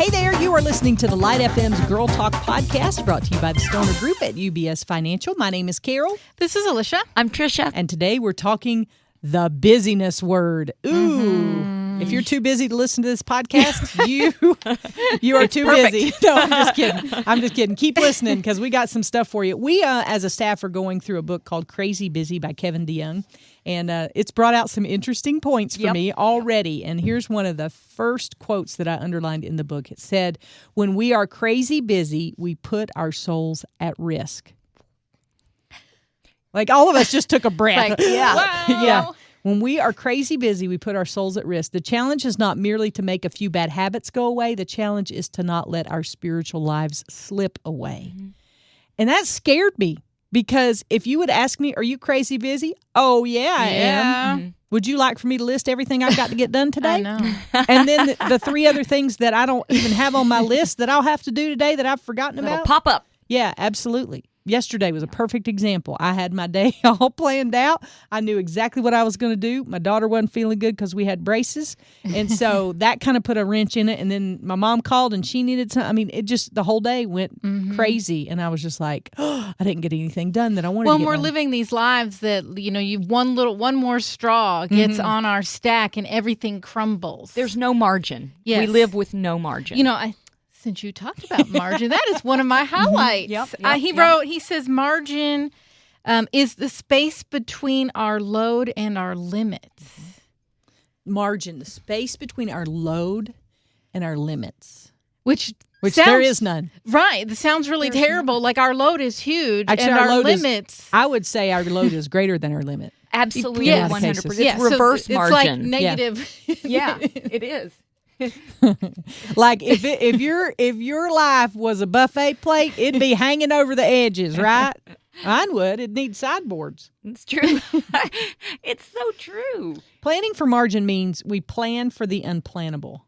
Hey there, you are listening to the Light FM's Girl Talk podcast, brought to you by the Stoner Group at UBS Financial. My name is Carol. This is Alicia. I'm Tricia. And today we're talking the busyness word. Ooh. If you're too busy to listen to this podcast, you are too busy. No, I'm just kidding. Keep listening because we got some stuff for you. We, as a staff, are going through a book called Crazy Busy by Kevin DeYoung. And it's brought out some interesting points for me already. And here's one of the first quotes that I underlined in the book. It said, "When we are crazy busy, we put our souls at risk." Like all of us just took a breath. Yeah. When we are crazy busy, we put our souls at risk. The challenge is not merely to make a few bad habits go away. The challenge is to not let our spiritual lives slip away. Mm-hmm. And that scared me. Because if you would ask me, are you crazy busy? Oh, yeah, I am. Mm-hmm. Would you like for me to list everything I've got to get done today? I know. And then the three other things that I don't even have on my list that I'll have to do today that I've forgotten about? It'll pop up. Yeah, absolutely. Yesterday was a perfect example. I had my day all planned out. I knew exactly what I was going to do. My daughter wasn't feeling good because we had braces. And so that kind of put a wrench in it. And then my mom called and she needed some. I mean, it just, the whole day went crazy. And I was just like, oh, I didn't get anything done that I wanted to get Well, we're done. living these lives that, one more straw gets on our stack and everything crumbles. There's no margin. Yes. We live with no margin. Since you talked about margin, that is one of my highlights. He says margin is the space between our load and our limits. Margin, the space between our load and our limits. Which sounds, there is none. Right. That sounds really terrible. Like our load is huge. Actually, and our limits. I would say our load is greater than our limit. Absolutely, Yes. 100%. Yeah, It's reverse so margin. It's like negative. Yeah, it is. Like if your life was a buffet plate, it'd be hanging over the edges, right? Mine would. It'd need sideboards. It's true. It's so true. Planning for margin means we plan for the unplannable.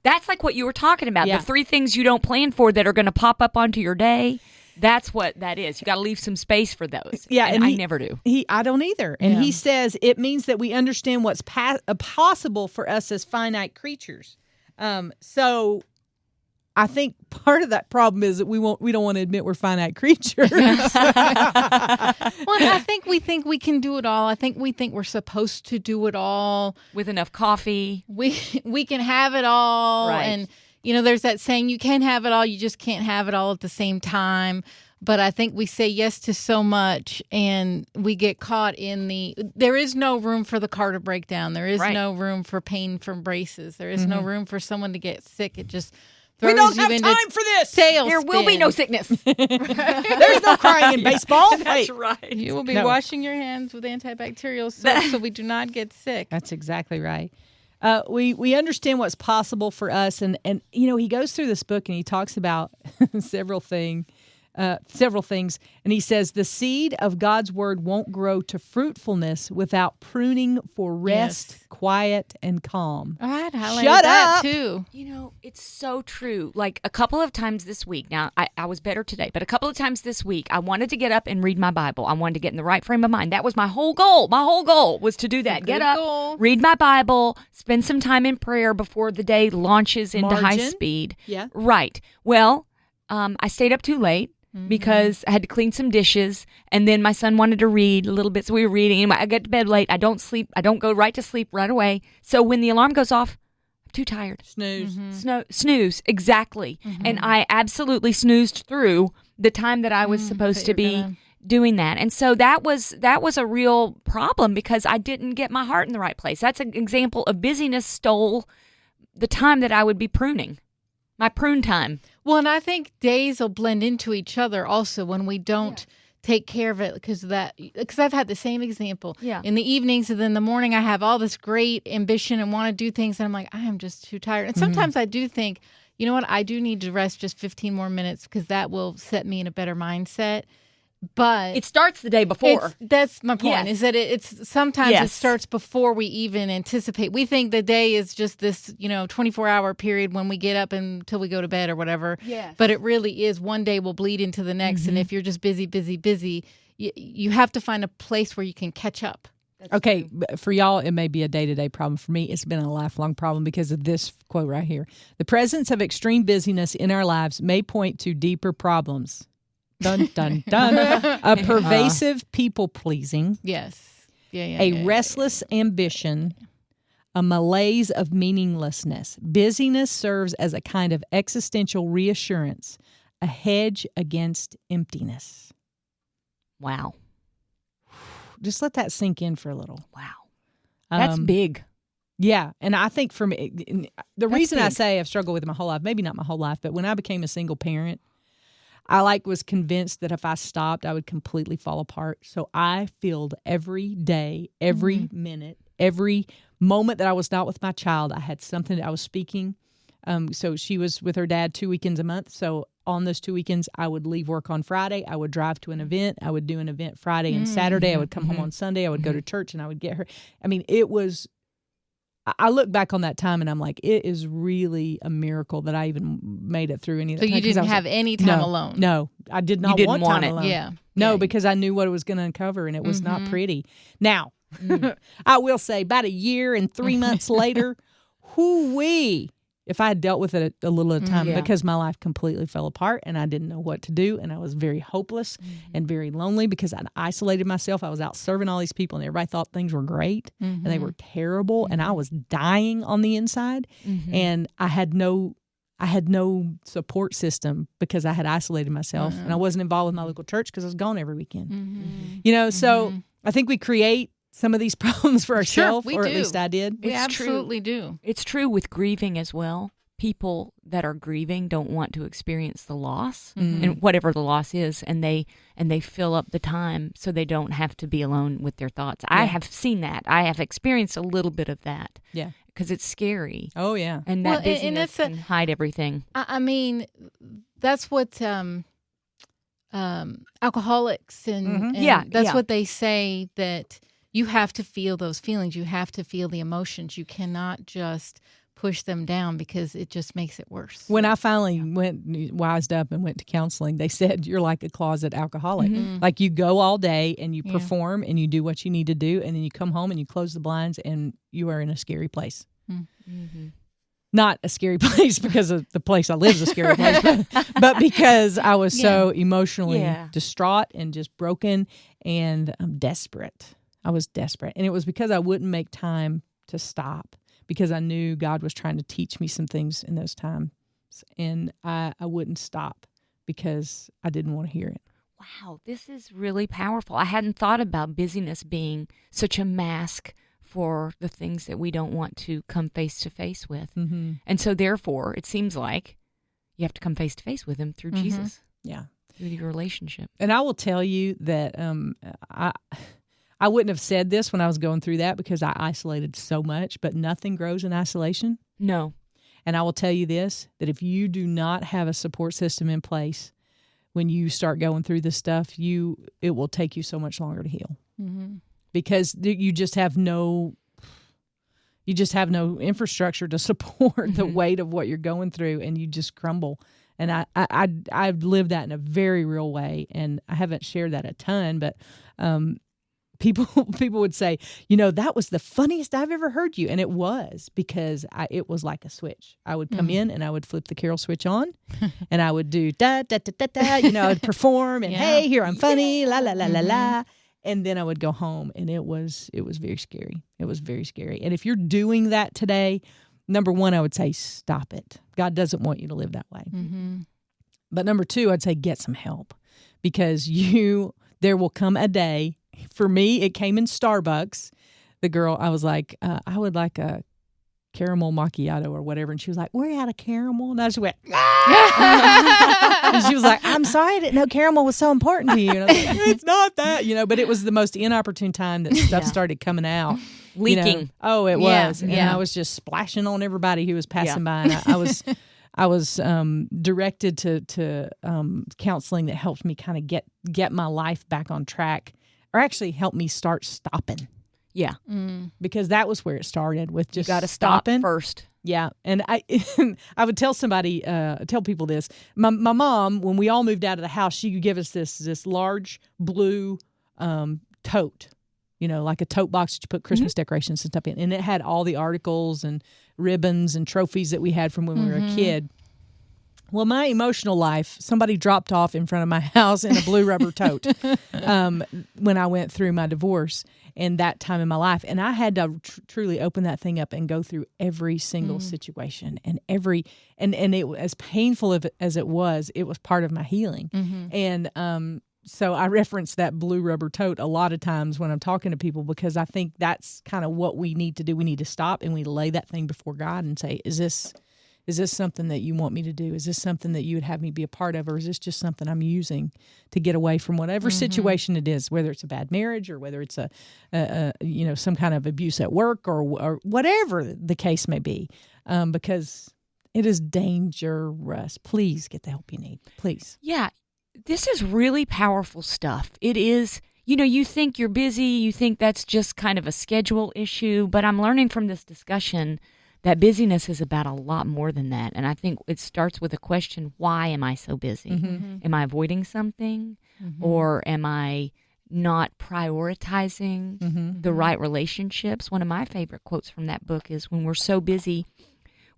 That's like what you were talking about. Yeah. The 3 things you don't plan for that are going to pop up onto your day. That's what that is. You got to leave some space for those. Yeah, and I never do. I don't either. And he says it means that we understand what's possible for us as finite creatures. So I think part of that problem is that we don't want to admit we're finite creatures. Well, I think we can do it all. I think we think we're supposed to do it all. With enough coffee. We can have it all. Right. And there's that saying, you can have it all, you just can't have it all at the same time. But I think we say yes to so much and we get caught in there is no room for the car to break down. There is no room for pain from braces. There is no room for someone to get sick. It just throws We don't you have into time for this. There will be no sickness. There's no crying in baseball. That's right. You will be washing your hands with antibacterial soap so we do not get sick. That's exactly right. We understand what's possible for us, and he goes through this book and he talks about several things, and he says the seed of God's word won't grow to fruitfulness without pruning for rest, quiet, and calm. All right, highlighted Shut that up. too. It's so true. Like a couple of times this week, now I was better today, but a couple of times this week, I wanted to get up and read my Bible. I wanted to get in the right frame of mind. That was my whole goal. My whole goal was to do that. Get up, read my Bible, spend some time in prayer before the day launches into high speed. Yeah. Right. Well, I stayed up too late. Because I had to clean some dishes, and then my son wanted to read a little bit, so we were reading. Anyway, I get to bed late. I don't sleep. I don't go right to sleep right away. So when the alarm goes off, I'm too tired. Snooze. Snooze, exactly. And I absolutely snoozed through the time that I was supposed to be doing that. And so that was a real problem because I didn't get my heart in the right place. That's an example of busyness stole the time that I would be pruning. My prune time. Well, and I think days will blend into each other also when we don't take care of it because I've had the same example. Yeah. In the evenings and then the morning, I have all this great ambition and want to do things. And I'm like, I am just too tired. And sometimes I do think, you know what? I do need to rest just 15 more minutes because that will set me in a better mindset. But it starts the day before. That's my point. Yes. Is that it's sometimes Yes. it starts before we even anticipate. We think the day is just this 24-hour period when we get up until we go to bed or whatever. Yes. But it really is. One day will bleed into the next, and if you're just busy, you have to find a place where you can catch up. Okay, true. but for y'all, it may be a day-to-day problem. For me, it's been a lifelong problem because of this quote right here. The presence of extreme busyness in our lives may point to deeper problems. Dun, dun, dun. A pervasive people-pleasing, Yes. a restless ambition, a malaise of meaninglessness. Busyness serves as a kind of existential reassurance, a hedge against emptiness. Wow. Just let that sink in for a little. Wow. That's big. Yeah. And I think for me, the reason I big. say I've struggled with it my whole life, maybe not my whole life, but when I became a single parent, I was convinced that if I stopped, I would completely fall apart. So I filled every day, every minute, every moment that I was not with my child, I had something that I was speaking. So she was with her dad 2 weekends a month. So on those 2 weekends, I would leave work on Friday. I would drive to an event. I would do an event Friday and Saturday. I would come home on Sunday. I would go to church and I would get her. I mean, it was, I look back on that time and I'm like, it is really a miracle that I even made it through any of that So time. you 'Cause I didn't was have like, any time alone. No, I did not didn't want time it. alone. Yeah. No, Yeah. because I knew what it was going to uncover and it was not pretty. Now, I will say about a year and 3 months later, whoo-wee, if I had dealt with it a little at a time, Yeah. because my life completely fell apart and I didn't know what to do and I was very hopeless and very lonely because I'd isolated myself. I was out serving all these people and everybody thought things were great and they were terrible and I was dying on the inside and I had no support system because I had isolated myself and I wasn't involved with my local church because I was gone every weekend. You know, so I think we create some of these problems for ourselves, we or at do. least I did. We It's true. absolutely do. It's true with grieving as well. People that are grieving don't want to experience the loss and whatever the loss is, and they fill up the time so they don't have to be alone with their thoughts. I have seen that. I have experienced a little bit of that. Yeah. Because it's scary. Oh, yeah. And Well, that and busyness that's can hide everything. I mean, that's what alcoholics and Yeah, that's yeah. what they say, that you have to feel those feelings. You have to feel the emotions. You cannot just push them down because it just makes it worse. When I finally wised up and went to counseling, they said you're like a closet alcoholic. Like you go all day and you perform and you do what you need to do, and then you come home and you close the blinds and you are in a scary place. Not a scary place because of the place I live is a scary place, but because I was so emotionally distraught and just broken and desperate. I was desperate. And it was because I wouldn't make time to stop, because I knew God was trying to teach me some things in those times. And I wouldn't stop because I didn't want to hear it. Wow, this is really powerful. I hadn't thought about busyness being such a mask for the things that we don't want to come face to face with. And so therefore, it seems like you have to come face to face with him through Jesus. Yeah. Through your relationship. And I will tell you that I wouldn't have said this when I was going through that because I isolated so much, but nothing grows in isolation. No. And I will tell you this, that if you do not have a support system in place when you start going through this stuff, it will take you so much longer to heal. Because you just have no infrastructure to support the weight of what you're going through, and you just crumble. And I've lived that in a very real way, and I haven't shared that a ton, but people would say, that was the funniest I've ever heard you. And it was, because it was like a switch. I would come in and I would flip the Carol switch on and I would do da, da, da, da, da, I would perform and hey, here I'm funny, la, la, la, la, la. And then I would go home, and it was very scary. It was very scary. And if you're doing that today, number one, I would say stop it. God doesn't want you to live that way. But number two, I'd say get some help, because there will come a day. For me, it came in Starbucks. The girl, I was like, I would like a caramel macchiato or whatever. And she was like, we're out of caramel. And I just went, and she was like, I'm sorry, I didn't know caramel was so important to you. And I was like, it's not that, but it was the most inopportune time that stuff started coming out. Leaking. Oh, it was. And yeah. I was just splashing on everybody who was passing by. And I was directed to counseling that helped me kind of get my life back on track, or actually helped me start stopping. Yeah. Because that was where it started, with just You got to stop stopping first. Yeah. And I would tell people this. My mom, when we all moved out of the house, she would give us this large blue tote. like a tote box that you put Christmas decorations and stuff in. And it had all the articles and ribbons and trophies that we had from when we were a kid. Well, my emotional life, somebody dropped off in front of my house in a blue rubber tote when I went through my divorce and that time in my life. And I had to truly open that thing up and go through every single situation and and it, as painful as it was part of my healing. And so I reference that blue rubber tote a lot of times when I'm talking to people, because I think that's kind of what we need to do. We need to stop and we lay that thing before God and say, is this something that you want me to do? Is this something that you would have me be a part of? Or is this just something I'm using to get away from whatever situation it is, whether it's a bad marriage or whether it's a some kind of abuse at work or whatever the case may be, because it is dangerous. Please get the help you need. Please. Yeah, this is really powerful stuff. It is, you think you're busy, you think that's just kind of a schedule issue, but I'm learning from this discussion that busyness is about a lot more than that. And I think it starts with a question, why am I so busy? Am I avoiding something? Or am I not prioritizing the right relationships? One of my favorite quotes from that book is, when we're so busy,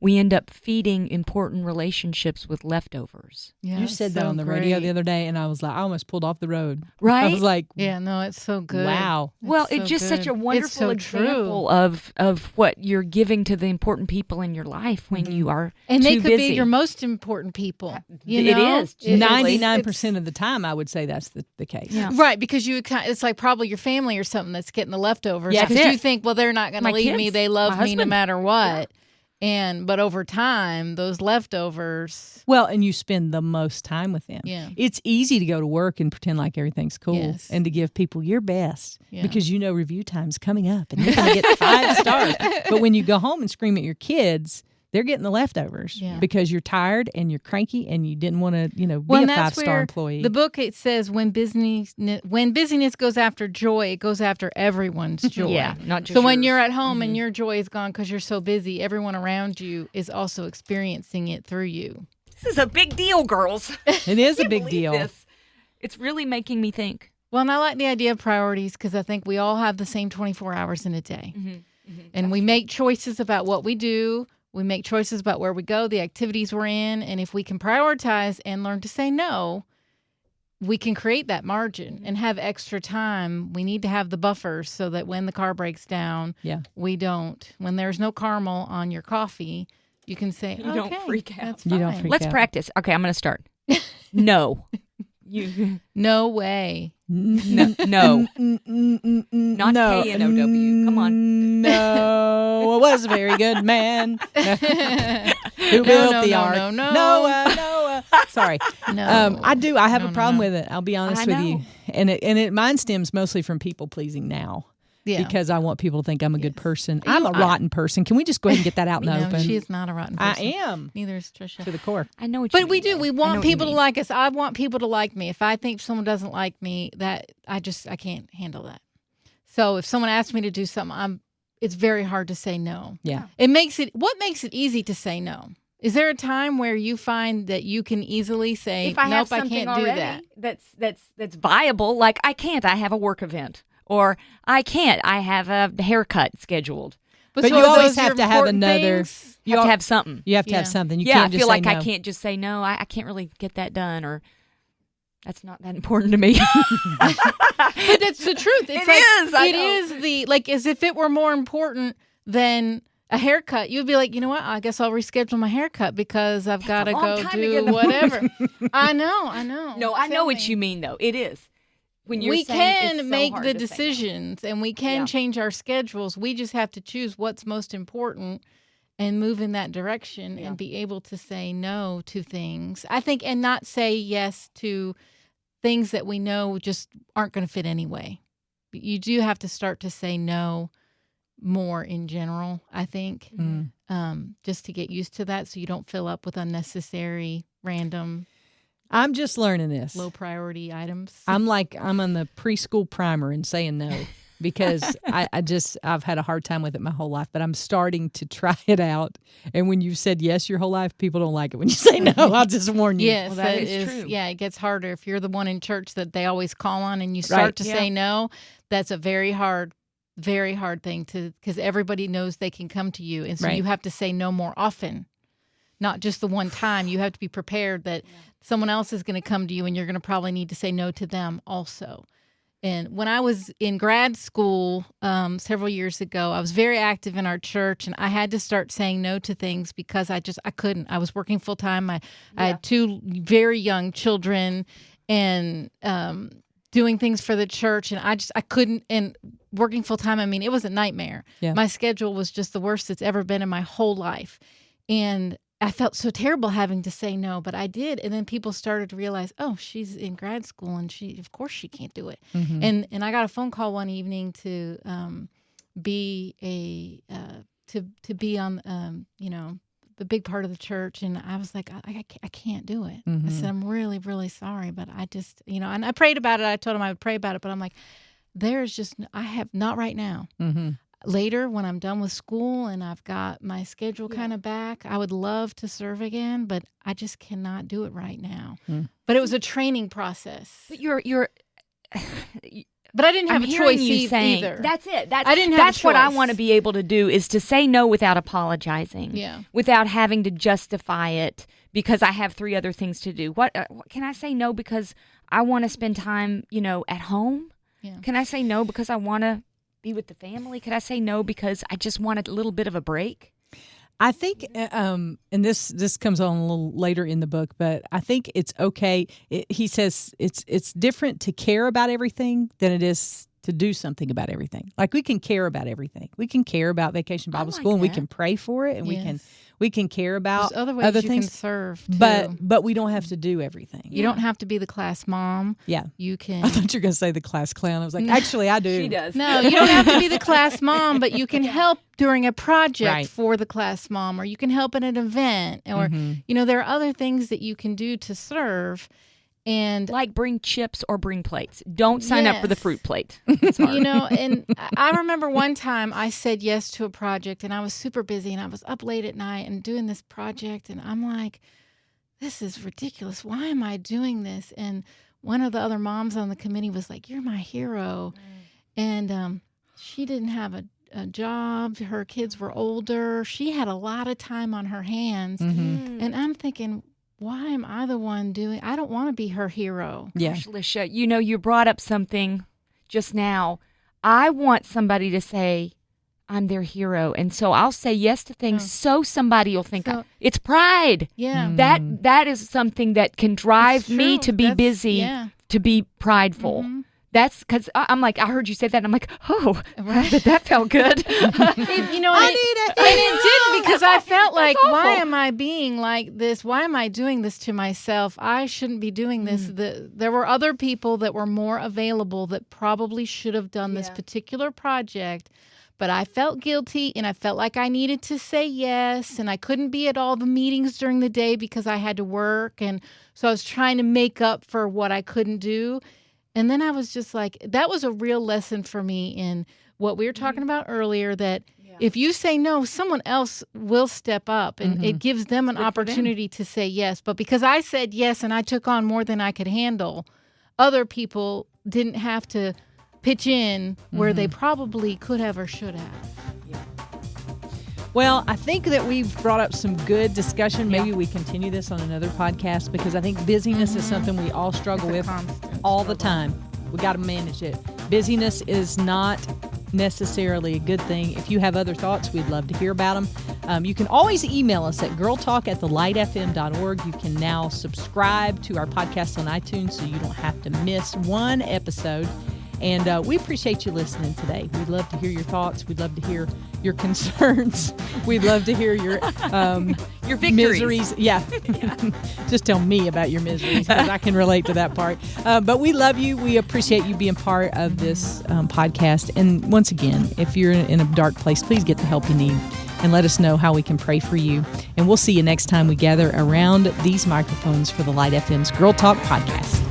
we end up feeding important relationships with leftovers. Yeah, you said that on the radio the other day, and I was like, I almost pulled off the road. Right? I was like, yeah, no, it's so good. Wow. Well, it's just such a wonderful example of what you're giving to the important people in your life when you are and they too could busy. be your most important people. It is. 99% of the time, I would say that's the case. Yeah. Right, because it's like probably your family or something that's getting the leftovers. Yeah, because you think, well, they're not going to leave kids, me. They love me no matter what. Yeah. But over time, those leftovers. Well, and you spend the most time with them. Yeah. It's easy to go to work and pretend like everything's cool and to give people your best because review time's coming up and you're going to get 5 stars. But when you go home and scream at your kids, they're getting the leftovers because you're tired and you're cranky and you didn't want to, be a 5-star employee. The book, it says when busyness goes after joy, it goes after everyone's joy. Yeah, not just so when you're at home and your joy is gone because you're so busy, everyone around you is also experiencing it through you. This is a big deal, girls. It is a big deal. This. It's really making me think. Well, and I like the idea of priorities because I think we all have the same 24 hours in a day. And we make choices about what we do. We make choices about where we go, the activities we're in, and if we can prioritize and learn to say no, we can create that margin and have extra time. We need to have the buffers so that when the car breaks down, we don't. When there's no caramel on your coffee, you can say, you don't freak out. That's fine. You don't freak Let's out. practice. Okay, I'm going to start. No. No way. No. Not K-N-O-W. Come on. No, it was a very good man. Who built the ark? No. Noah. Sorry. No. I have a problem with it. I'll be honest with know. you. And mine stems mostly from people pleasing now. Yeah. Because I want people to think I'm a good person. I'm a rotten person. Can we just go ahead and get that out in the open? She is not a rotten person. I am. Neither is Tricia. To the core. I know what you mean. But we do. We want people to like us. I want people to like me. If I think someone doesn't like me, that I can't handle that. So if someone asks me to do something, it's very hard to say no. Yeah. What makes it easy to say no? Is there a time where you find that you can easily say, if I have nope, I something can't do already that? That's viable, like I have a work event. Or I have a haircut scheduled. But you always have to have another. You have to have something. You have to have something. You I can't just feel like say no. I can't just say no. I can't really get that done, or that's not that important to me. But that's the truth. It is as if it were more important than a haircut. You'd be like, you know what? I guess I'll reschedule my haircut because I've got to go do whatever. I know. No, I know what you mean, though. It is. When you're we can so make the decisions and we can change our schedules. We just have to choose what's most important and move in that direction and be able to say no to things. I think, and not say yes to things that we know just aren't going to fit anyway. You do have to start to say no more in general, I think, just to get used to that so you don't fill up with unnecessary, random I'm just learning this. low priority items. I'm on the preschool primer and saying no. because I've had a hard time with it my whole life, but I'm starting to try it out. And when you've said yes your whole life, people don't like it when you say no. I'll just warn you. Yes, Well, that is true. Yeah, it gets harder if you're the one in church that they always call on and you start to say no. That's a very hard thing because everybody knows they can come to you. And so you have to say no more often, not just the one time. You have to be prepared that someone else is going to come to you and you're going to probably need to say no to them also. And when I was in grad school several years ago, I was very active in our church, and I had to start saying no to things because I couldn't. I was working full time. I had 2 very young children and doing things for the church, and I couldn't. And working full time, I mean, it was a nightmare. Yeah. My schedule was just the worst it's ever been in my whole life, and I felt so terrible having to say no, but I did. And then people started to realize, oh, she's in grad school and of course she can't do it. Mm-hmm. And I got a phone call one evening to be on, the big part of the church. And I was like, I can't do it. Mm-hmm. I said, I'm really, really sorry, but I just, and I prayed about it. I told him I would pray about it, but I'm like, I have not right now. Mm-hmm. Later, when I'm done with school and I've got my schedule kind of back, I would love to serve again, but I just cannot do it right now. Mm. But it was a training process. But but I didn't have a choice either. That's it. That's what I want to be able to do, is to say no without apologizing. Yeah. Without having to justify it because I have 3 other things to do. What can I say no because I want to spend time, at home? Yeah. Can I say no because I want to be with the family? Could I say no because I just want a little bit of a break? I think, and this comes on a little later in the book, but I think it's okay. He says it's different to care about everything than it is to do something about everything. Like, we can care about everything. We can care about Vacation Bible School, and we can pray for it, and we can care about other ways other you things. Can serve too. But we don't have to do everything. You don't have to be the class mom. Yeah, you can. I thought you were going to say the class clown. I was like, actually, I do. She does. No, you don't have to be the class mom, but you can help during a project for the class mom, or you can help at an event, or there are other things that you can do to serve. And like bring chips or bring plates. Don't sign up for the fruit plate. And I remember one time I said yes to a project, and I was super busy, and I was up late at night and doing this project, and I'm like, this is ridiculous. Why am I doing this? And one of the other moms on the committee was like, you're my hero. And she didn't have a job. Her kids were older. She had a lot of time on her hands. Mm-hmm. And I'm thinking, why am I the one doing? I don't want to be her hero. Yeah. Gosh, Alicia, you brought up something just now. I want somebody to say, I'm their hero. And so I'll say yes to things so somebody will think it's pride. Yeah. That is something that can drive me to be busy, to be prideful. Mm-hmm. That's because I'm like, I heard you say that, and I'm like, oh, that felt good. I need it. And it did, because I felt like, why am I being like this? Why am I doing this to myself? I shouldn't be doing this. There were other people that were more available that probably should have done this particular project, but I felt guilty, and I felt like I needed to say yes, and I couldn't be at all the meetings during the day because I had to work, and so I was trying to make up for what I couldn't do. And then I was just like, that was a real lesson for me in what we were talking about earlier, that if you say no, someone else will step up, and it gives them an opportunity to say yes. But because I said yes and I took on more than I could handle, other people didn't have to pitch in where they probably could have or should have. Well, I think that we've brought up some good discussion. Maybe we continue this on another podcast, because I think busyness is something we all struggle with all the time. We got to manage it. Busyness is not necessarily a good thing. If you have other thoughts, we'd love to hear about them. You can always email us at girltalk@thelightfm.org. You can now subscribe to our podcast on iTunes so you don't have to miss one episode. And we appreciate you listening today. We'd love to hear your thoughts. We'd love to hear your concerns. We'd love to hear your victories. Miseries. Yeah. Just tell me about your miseries, because I can relate to that part. But we love you. We appreciate you being part of this podcast. And once again, if you're in a dark place, please get the help you need, and let us know how we can pray for you. And we'll see you next time we gather around these microphones for the Light FM's Girl Talk podcast.